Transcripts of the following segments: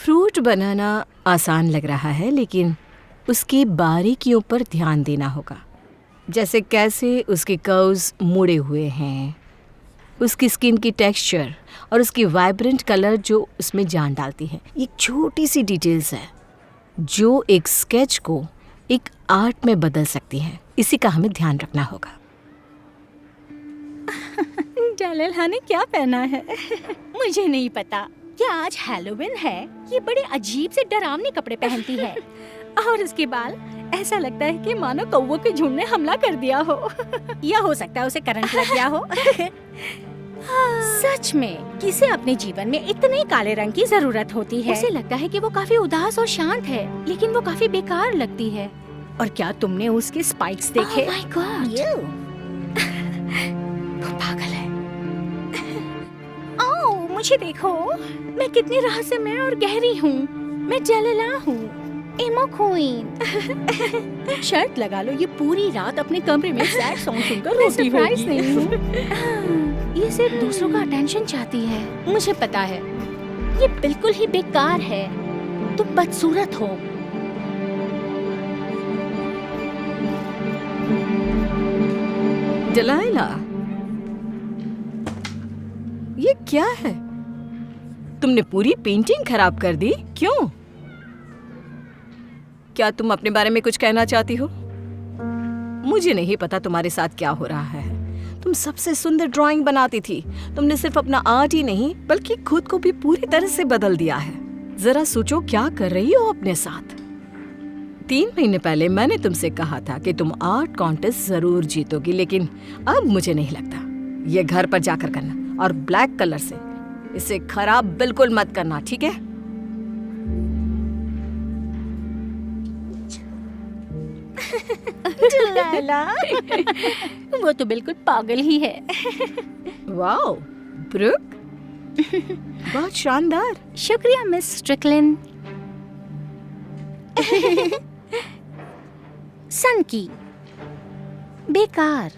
Fruit बनाना आसान लग रहा है, लेकिन उसकी बारीकियों पर ध्यान देना होगा। जैसे कैसे उसके कर्व्स मुड़े हुए हैं, उसकी स्किन की टेक्सचर और उसकी वाइब्रेंट कलर जो उसमें जान डालती है। ये छोटी सी डिटेल्स है जो एक स्केच को एक आर्ट में बदल सकती है। इसी का हमें ध्यान रखना होगा। जलेला ने क्या पहना है? मुझे नहीं पता। क्या आज हैलोवीन है? ये बड़े अजीब से डरावने कपड़े पहनती है और उसके बाल ऐसा लगता है कि मानो कौवों के झुंड ने हमला कर दिया हो या हो सकता है उसे करंट लग गया हो। सच में किसे अपने जीवन में इतने काले रंग की जरूरत होती है? उसे लगता है कि वो काफी उदास और शांत है, लेकिन वो काफी बेकार लगती है। और क्या तुमने उसके स्पाइक्स देखे? Oh my God! वो पागल है। ओह, मुझे देखो, मैं कितनी रहस्यमय और गहरी हूँ। मैं जलेला हूँ, एमो क्वीन। शर्त लगा लो, ये पूरी रात अपने कमरे में सैड सॉन्ग सुनकर रोती होगी। नहीं हूँ। ये सिर्फ दूसरों का अटेंशन चाहती है। मुझे पता है, ये बिल्कुल ही बेकार है। तुम बदसूरत हो। जलाइला, ये क्या है? तुमने पूरी पेंटिंग खराब कर दी। क्यों? क्या तुम अपने बारे में कुछ कहना चाहती हो? मुझे नहीं पता तुम्हारे साथ क्या हो रहा है। तुम सबसे सुंदर ड्राइंग बनाती थी। तुमने सिर्फ अपना आर्ट ही नहीं बल्कि खुद को भी पूरी तरह से बदल दिया है। जरा सोचो क्या कर रही हो अपने साथ। 3 महीने पहले मैंने तुमसे कहा था कि तुम आर्ट कॉन्टेस्ट जरूर जीतोगी, लेकिन अब मुझे नहीं लगता। ये घर पर जाकर करना, और ब्लैक कलर से इसे खराब बिल्कुल मत करना, ठीक है? जलेला, वो तो बिल्कुल पागल ही है। वाओ, ब्रुक, बहुत शानदार। शुक्रिया मिस स्ट्रिकलिन। सन की बेकार।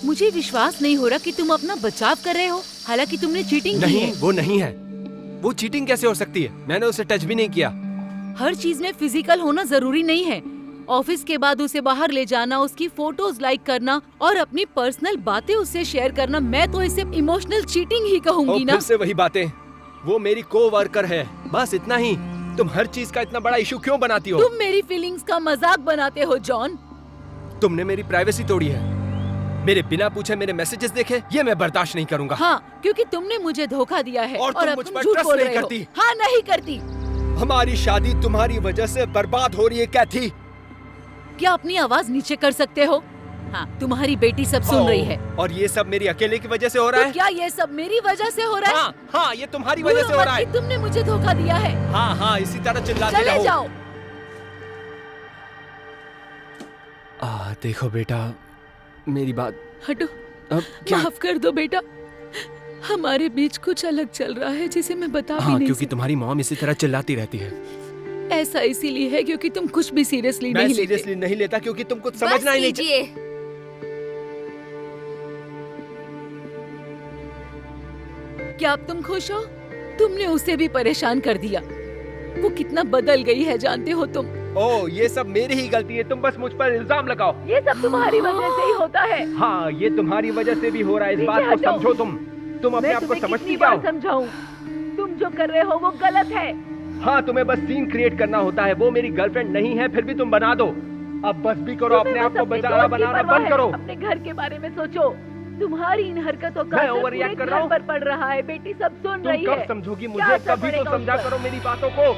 मुझे विश्वास नहीं हो रहा कि तुम अपना बचाव कर रहे हो, हालांकि तुमने चीटिंग की है। नहीं, वो नहीं है। वो चीटिंग कैसे हो सकती है? मैंने उसे टच भी नहीं किया। हर चीज में फिजिकल होना जरूरी नहीं है। ऑफिस के बाद उसे बाहर ले जाना, उसकी फोटोज लाइक करना और अपनी पर्सनल बातें उससे शेयर करना, मैं तो इसे इमोशनल चीटिंग ही कहूंगी ना। फिर से वही बातें। वो मेरी को-वर्कर है, बस इतना ही। तुम हर चीज का इतना बड़ा इशू क्यों बनाती हो? तुम मेरी फीलिंग्स का मजाक बनाते हो जॉन। तुमने मेरी प्राइवेसी तोड़ी है। मेरे बिना पूछे मेरे मैसेजेस देखे, ये मैं बर्दाश्त नहीं करूंगा। हाँ, क्योंकि तुमने मुझे धोखा दिया है और तुम अब मुझ पर झूठ ट्रस्ट बोल नहीं रहे हो। करती। हाँ, नहीं करती। हमारी शादी तुम्हारी वजह से बर्बाद हो रही है, कैथी। क्या अपनी आवाज नीचे कर सकते हो? हाँ, तुम्हारी बेटी सब सुन रही है। और ये सब मेरी अकेले की वजह से हो रहा तो है? क्या ये सब मेरी वजह से हो रहा है? हाँ, हाँ, ये तुम्हारी वजह से हो रहा है। कि तुमने मुझे धोखा दिया है। हाँ, हाँ, इसी तरह चिल्लाते चले रहो। जाओ। देखो बेटा, मेरी बात। हटो। अब क्या? माफ कर दो बेटा, हमारे बीच कुछ अलग चल रहा है जिसे मैं बता भी नहीं क्योंकि तुम्हारी मॉम इसी तरह चिल्लाती रहती है। ऐसा इसीलिए है क्योंकि तुम कुछ भी सीरियसली मैं नहीं लेते। सीरियसली नहीं लेता क्योंकि तुम कुछ समझना ही नहीं कीजिए। क्या अब तुम खुश हो? तुमने उसे भी परेशान कर दिया। वो कितना बदल गई है जानते हो तुम। ओह, ये सब मेरी ही गलती है। तुम बस मुझ पर इल्जाम लगाओ। ये सब तुम्हारी वजह से ही होता है। हाँ, ये तुम्हारी वजह से भी हो रहा है। इस बात को हटो। समझो। तुम अपने आप को समझती क्या हो? समझाऊं? तुम जो कर रहे हो वो गलत है। हाँ, तुम्हें बस सीन क्रिएट करना होता है। वो मेरी गर्लफ्रेंड नहीं है, फिर भी तुम बना दो। अब बस भी करो, अपने आप को बेचारा बनाना बंद करो। अपने घर के बारे में सोचो। तुम्हारी इन हरकतों का मैं असर ओवर रिएक्ट पूरे कर रहा घर हूँ। पर पड़ रहा है। बेटी सब सुन तुम रही कब है। समझोगी क्या मुझे? असर कभी तो पड़ेगा समझा उस पर? करो मेरी बातों को।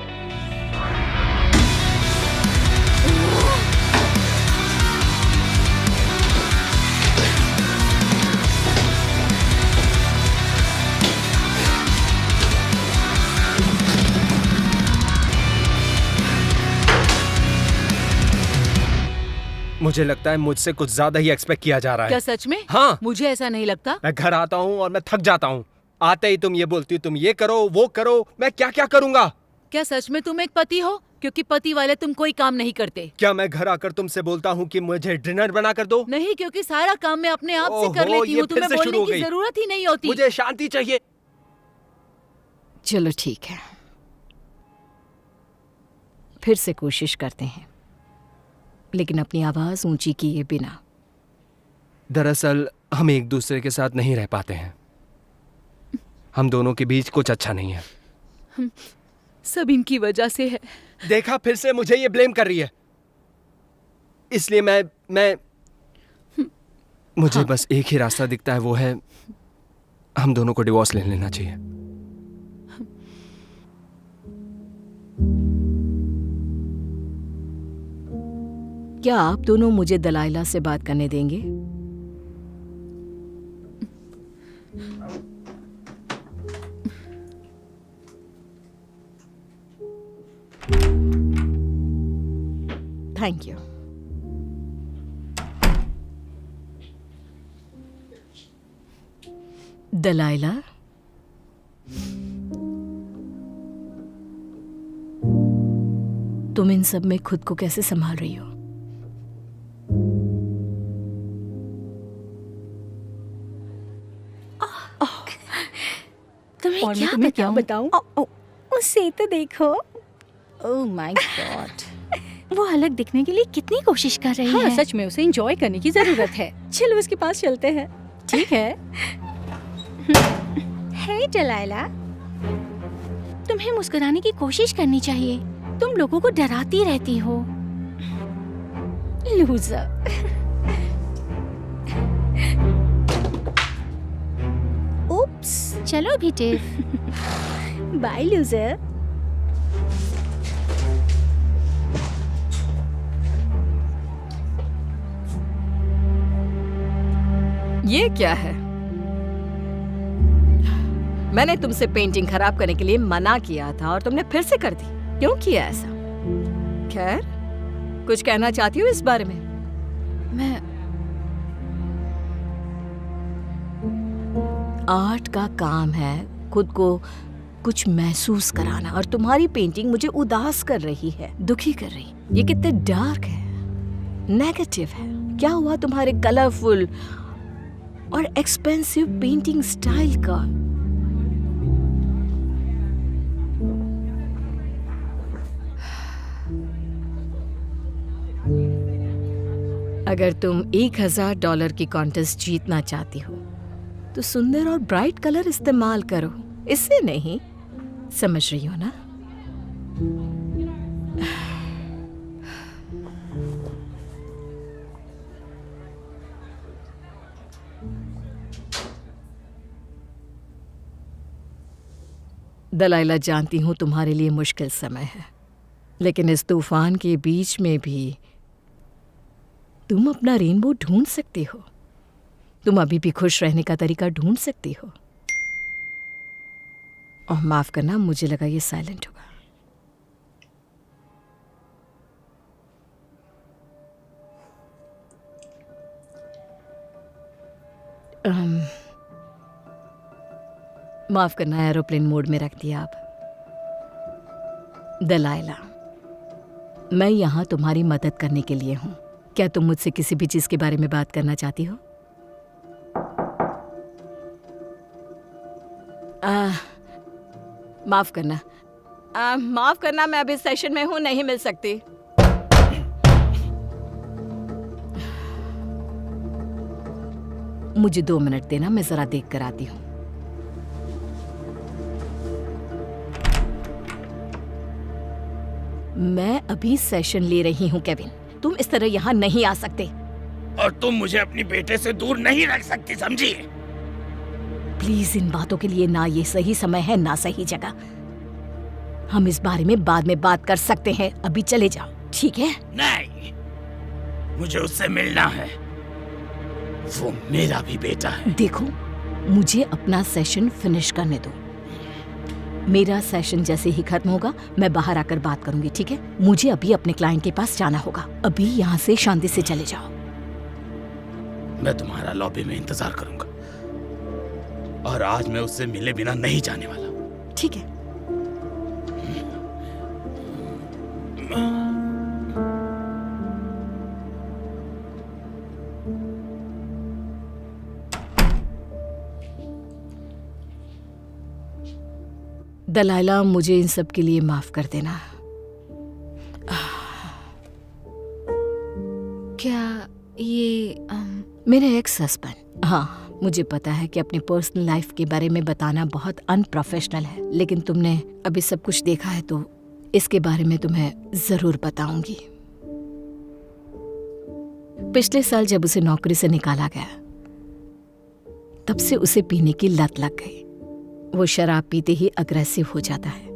मुझे लगता है मुझसे कुछ ज्यादा ही एक्सपेक्ट किया जा रहा है। क्या सच में? हाँ। मुझे ऐसा नहीं लगता। मैं घर आता हूँ और मैं थक जाता हूँ। आते ही तुम ये बोलती हो तुम ये करो वो करो, मैं क्या क्या करूँगा? क्या सच में तुम एक पति हो? क्योंकि पति वाले तुम कोई काम नहीं करते। क्या मैं घर आकर तुमसे बोलता हूँ कि मुझे डिनर बना कर दो? नहीं, क्योंकि सारा काम मैं अपने आप से कर ओहो, लेती ये हूँ। फिर तुम्हें से शुरू बोलने हो की गई। जरूरत ही नहीं होती। मुझे शांति चाहिए। चलो ठीक है, फिर से कोशिश करते हैं, लेकिन अपनी आवाज ऊंची किए बिना। दरअसल हम एक दूसरे के साथ नहीं रह पाते हैं। हम दोनों के बीच कुछ अच्छा नहीं है। सब इनकी वजह से है। देखा, फिर से मुझे ये ब्लेम कर रही है। इसलिए मैं मुझे बस एक ही रास्ता दिखता है, वो है हम दोनों को डिवोर्स ले लेना चाहिए। क्या आप दोनों मुझे दलाइला से बात करने देंगे? Thank you. दलाइला, तुम इन सब में खुद को कैसे संभाल रही हो? तुम्हें और मैं क्या तुम्हें क्या बताऊं? उसे तो देखो। ओह माय गॉड, वो अलग दिखने के लिए कितनी कोशिश कर रही है। सच में उसे एंजॉय करने की जरूरत है। चलो उसके पास चलते हैं। ठीक है। हे दलाइला, तुम्हें मुस्कुराने की कोशिश करनी चाहिए। तुम लोगों को डराती रहती हो। लूजर। उप्स, चलो भी टिफ। Bye loser. ये क्या है? मैंने तुमसे पेंटिंग खराब करने के लिए मना किया था और तुमने फिर से कर दी। क्यों किया ऐसा? खैर, कुछ कहना चाहती हो इस बारे में? मैं आर्ट का काम है खुद को कुछ महसूस कराना, और तुम्हारी पेंटिंग मुझे उदास कर रही है, दुखी कर रही। ये कितने डार्क है, नेगेटिव है। क्या हुआ तुम्हारे कलरफुल और एक्सपेंसिव पेंटिंग स्टाइल का? अगर तुम $1000 की कॉन्टेस्ट जीतना चाहती हो तो सुंदर और ब्राइट कलर इस्तेमाल करो, इससे नहीं। समझ रही हो ना? दलाइला, जानती हूँ तुम्हारे लिए मुश्किल समय है, लेकिन इस तूफान के बीच में भी तुम अपना रेनबो ढूंढ सकती हो। तुम अभी भी खुश रहने का तरीका ढूंढ सकती हो। और माफ करना, मुझे लगा ये साइलेंट होगा। माफ करना, एरोप्लेन मोड में रख दिया आप। दलाइला, मैं यहाँ तुम्हारी मदद करने के लिए हूँ। क्या तुम मुझसे किसी भी चीज के बारे में बात करना चाहती हो? माफ करना, माफ करना, मैं अभी सेशन में हूँ, नहीं मिल सकती। मुझे 2 मिनट देना, मैं जरा देख कर आती हूँ। मैं अभी सेशन ले रही हूँ केविन, तुम इस तरह यहाँ नहीं आ सकते। और तुम मुझे अपनी बेटे से दूर नहीं रख सकती, समझी? प्लीज, इन बातों के लिए ना ये सही समय है ना सही जगह। हम इस बारे में बाद में बात कर सकते हैं, अभी चले जाओ, ठीक है? नहीं, मुझे उससे मिलना है। वो मेरा भी बेटा है। देखो, मुझे अपना सेशन फिनिश करने दो। मेरा सेशन जैसे ही खत्म होगा मैं बाहर आकर बात करूंगी, ठीक है? मुझे अभी अपने क्लाइंट के पास जाना होगा। अभी यहाँ से शांति से चले जाओ। मैं तुम्हारा लॉबी में इंतजार करूंगा और आज मैं उससे मिले बिना नहीं जाने वाला। ठीक है। दलाइला, मुझे इन सब के लिए माफ कर देना। क्या ये मेरे एक्स हस्बैंड। हाँ, मुझे पता है कि अपनी पर्सनल लाइफ के बारे में बताना बहुत अनप्रोफेशनल है, लेकिन तुमने अभी सब कुछ देखा है तो इसके बारे में तुम्हें जरूर बताऊंगी। पिछले साल जब उसे नौकरी से निकाला गया, तब से उसे पीने की लत लग गई। वो शराब पीते ही अग्रेसिव हो जाता है,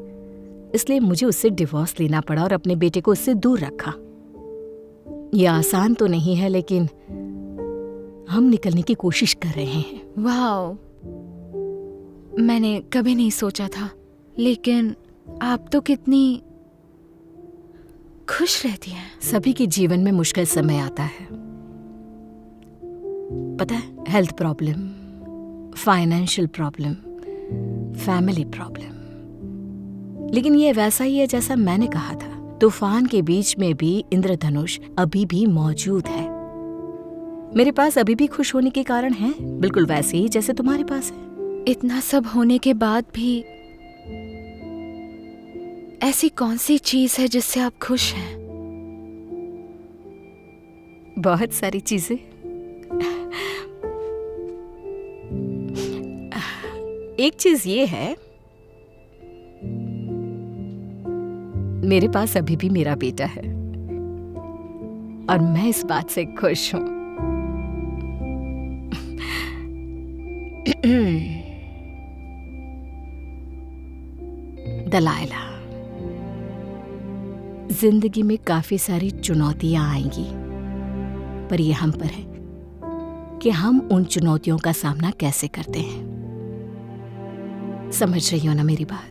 इसलिए मुझे उससे डिवोर्स लेना पड़ा और अपने बेटे को उससे दूर रखा। यह आसान तो नहीं है, लेकिन हम निकलने की कोशिश कर रहे हैं। वाओ, मैंने कभी नहीं सोचा था, लेकिन आप तो कितनी खुश रहती हैं। सभी के जीवन में मुश्किल समय आता है, पता है, health problem, financial problem, family problem. लेकिन ये वैसा ही है जैसा मैंने कहा था, तूफान के बीच में भी इंद्रधनुष अभी भी मौजूद है। मेरे पास अभी भी खुश होने के कारण हैं, बिल्कुल वैसे ही जैसे तुम्हारे पास है। इतना सब होने के बाद भी ऐसी कौन सी चीज है जिससे आप खुश हैं? बहुत सारी चीजें। एक चीज ये है, मेरे पास अभी भी मेरा बेटा है और मैं इस बात से खुश हूं। दलाइला, जिंदगी में काफी सारी चुनौतियां आएंगी, पर ये हम पर है कि हम उन चुनौतियों का सामना कैसे करते हैं। समझ रही हो ना मेरी बात?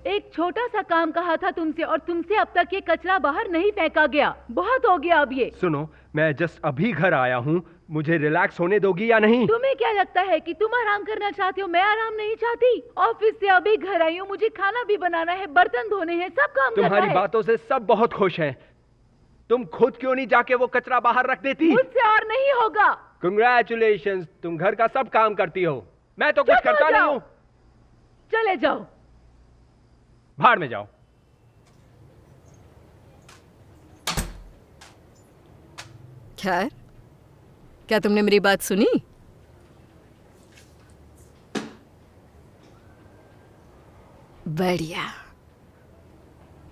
एक छोटा सा काम कहा था तुमसे और तुमसे अब तक ये कचरा बाहर नहीं फेंका गया। बहुत हो गया अब ये। सुनो, मैं जस्ट अभी घर आया हूँ, मुझे रिलैक्स होने दोगी या नहीं? तुम्हें क्या लगता है कि तुम आराम करना चाहती हो? मैं आराम नहीं चाहती। ऑफिस से अभी घर आई हूँ, मुझे खाना भी बनाना है, बर्तन धोने हैं, सब काम करना है। तुम्हारी बातों से सब बहुत खुश हैं। तुम खुद क्यों नहीं जाके वो कचरा बाहर रख देती? मुझसे और नहीं होगा। कंग्रेचुलेशंस, तुम घर का सब काम करती हो, मैं तो कुछ चुप हो करता नहीं जाओ। हूँ। चले जाओ। बाहर में जाओ। खैर, क्या तुमने मेरी बात सुनी? बढ़िया,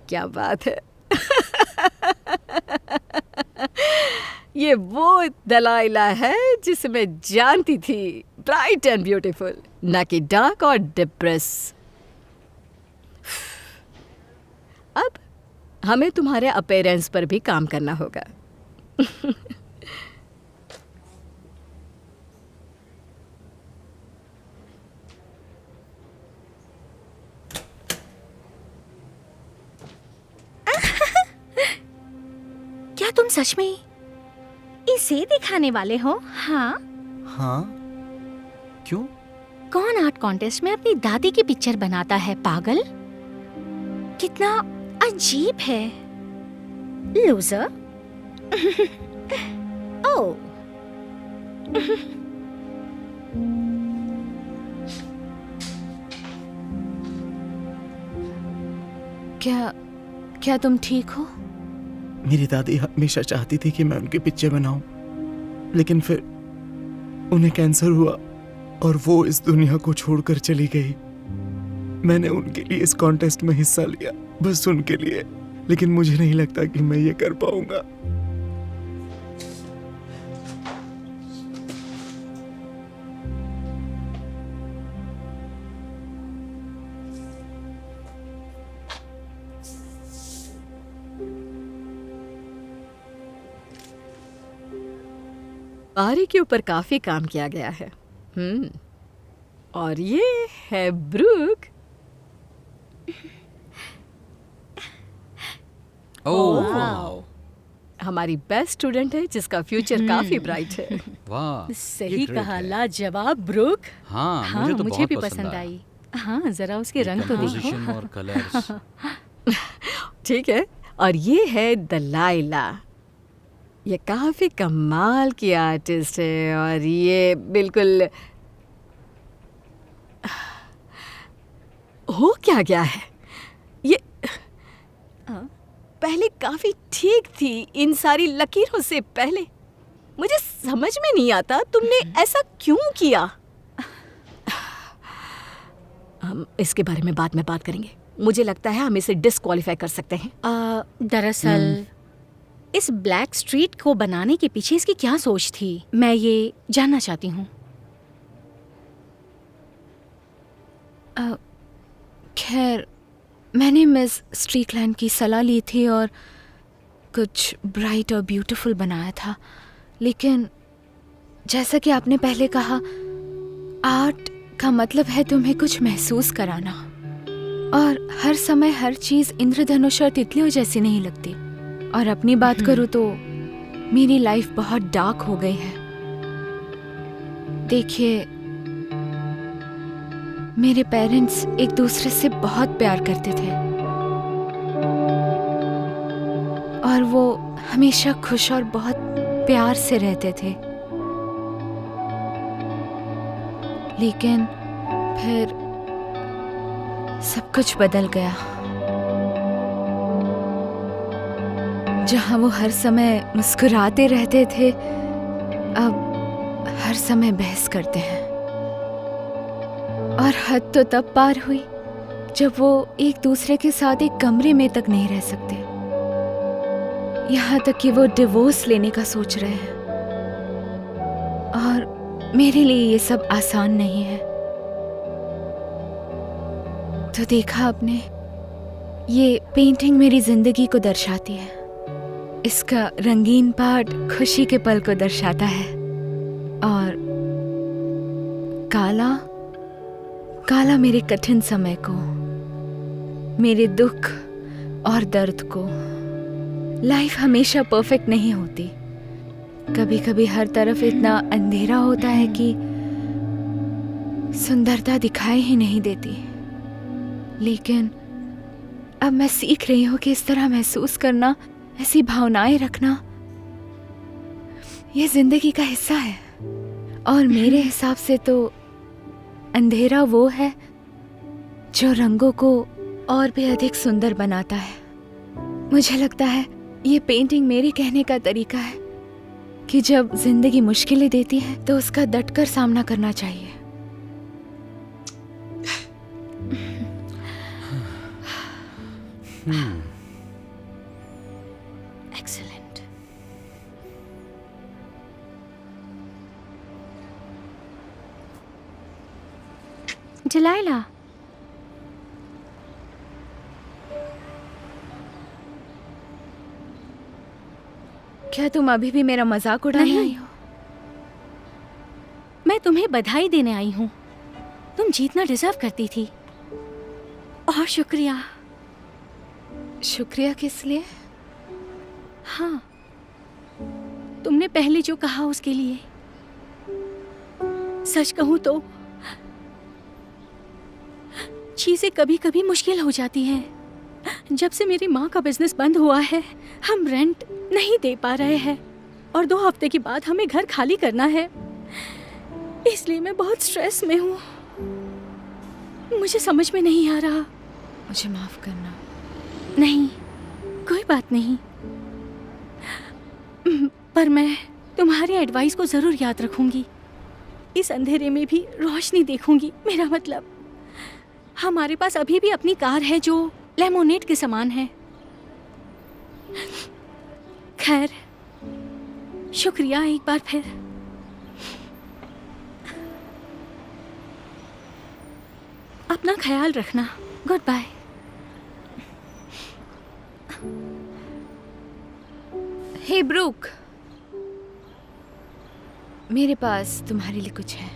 क्या बात है। ये वो दलाइला है जिसे मैं जानती थी, ब्राइट एंड ब्यूटीफुल, ना कि डार्क और डिप्रेस। अब हमें तुम्हारे अपीयरेंस पर भी काम करना होगा। क्या तुम सच में इसे दिखाने वाले हो? हाँ। हाँ, क्यों? कौन आर्ट कॉन्टेस्ट में अपनी दादी की पिक्चर बनाता है, पागल? कितना अजीब है। लूजर। ओह, क्या तुम ठीक हो? मेरी दादी हमेशा चाहती थी कि मैं उनकी पिक्चर बनाऊं, लेकिन फिर उन्हें कैंसर हुआ और वो इस दुनिया को छोड़कर चली गई। मैंने उनके लिए इस कॉन्टेस्ट में हिस्सा लिया, बस उनके लिए, लेकिन मुझे नहीं लगता कि मैं ये कर पाऊंगा। आरी के ऊपर काफी काम किया गया है। और ये है ब्रूक। ओह हमारी बेस्ट स्टूडेंट है जिसका फ्यूचर काफी ब्राइट है। वाह, सही ये great कहा, है। लाजवाब ब्रूक। हाँ, हाँ, मुझे तो मुझे बहुत भी पसंद पसंद आया। आई। हाँ, जरा उसके रंग तो देखो। Composition और कलर्स। ठीक है, और ये है दलाइला। ये काफी कमाल की आर्टिस्ट है और ये बिल्कुल हो क्या गया है ये। पहले काफी ठीक थी इन सारी लकीरों से पहले। मुझे समझ में नहीं आता तुमने ऐसा क्यों किया। हम इसके बारे में बाद में बात करेंगे। मुझे लगता है हम इसे डिस्क्वालीफाई कर सकते हैं। दरअसल इस ब्लैक स्ट्रीट को बनाने के पीछे इसकी क्या सोच थी, मैं ये जानना चाहती हूँ। खैर, मैंने मिस स्ट्रीकलैंड की सलाह ली थी और कुछ ब्राइट और ब्यूटीफुल बनाया था, लेकिन जैसा कि आपने पहले कहा, आर्ट का मतलब है तुम्हें कुछ महसूस कराना, और हर समय हर चीज़ इंद्रधनुष और तितलियों जैसी नहीं लगती। और अपनी बात करूँ तो मेरी लाइफ बहुत डार्क हो गई है। देखिए, मेरे पेरेंट्स एक दूसरे से बहुत प्यार करते थे और वो हमेशा खुश और बहुत प्यार से रहते थे, लेकिन फिर सब कुछ बदल गया। जहाँ वो हर समय मुस्कुराते रहते थे, अब हर समय बहस करते हैं। और हद तो तब पार हुई जब वो एक दूसरे के साथ एक कमरे में तक नहीं रह सकते, यहाँ तक कि वो डिवोर्स लेने का सोच रहे हैं। और मेरे लिए ये सब आसान नहीं है। तो देखा आपने, ये पेंटिंग मेरी जिंदगी को दर्शाती है। इसका रंगीन पार्ट खुशी के पल को दर्शाता है और काला काला मेरे कठिन समय को, मेरे दुख और दर्द को। लाइफ हमेशा परफेक्ट नहीं होती। कभी कभी हर तरफ इतना अंधेरा होता है कि सुंदरता दिखाई ही नहीं देती। लेकिन अब मैं सीख रही हूँ कि इस तरह महसूस करना, ऐसी भावनाएं रखना, ये जिंदगी का हिस्सा है। और मेरे हिसाब से तो अंधेरा वो है जो रंगों को और भी अधिक सुंदर बनाता है। मुझे लगता है ये पेंटिंग मेरे कहने का तरीका है कि जब जिंदगी मुश्किलें देती है तो उसका डटकर सामना करना चाहिए। एक्सीलेंट। जलाइला, क्या तुम अभी भी मेरा मजाक उड़ाने नहीं। आई हो? मैं तुम्हें बधाई देने आई हूँ। तुम जीतना डिजर्व करती थी। और शुक्रिया। शुक्रिया किस लिए? हाँ, तुमने पहले जो कहा उसके लिए। सच कहूँ तो चीजें कभी कभी मुश्किल हो जाती हैं। जब से मेरी माँ का बिजनेस बंद हुआ है, हम रेंट नहीं दे पा रहे हैं और 2 हफ्ते के बाद हमें घर खाली करना है। इसलिए मैं बहुत स्ट्रेस में हूँ। मुझे समझ में नहीं आ रहा। मुझे माफ करना। नहीं, कोई बात नहीं। पर मैं तुम्हारी एडवाइस को जरूर याद रखूंगी। इस अंधेरे में भी रोशनी देखूंगी। मेरा मतलब, हमारे पास अभी भी अपनी कार है जो लेमोनेड के समान है। खैर, शुक्रिया एक बार फिर। अपना ख्याल रखना। Good bye. हे ब्रूक, मेरे पास तुम्हारे लिए कुछ है।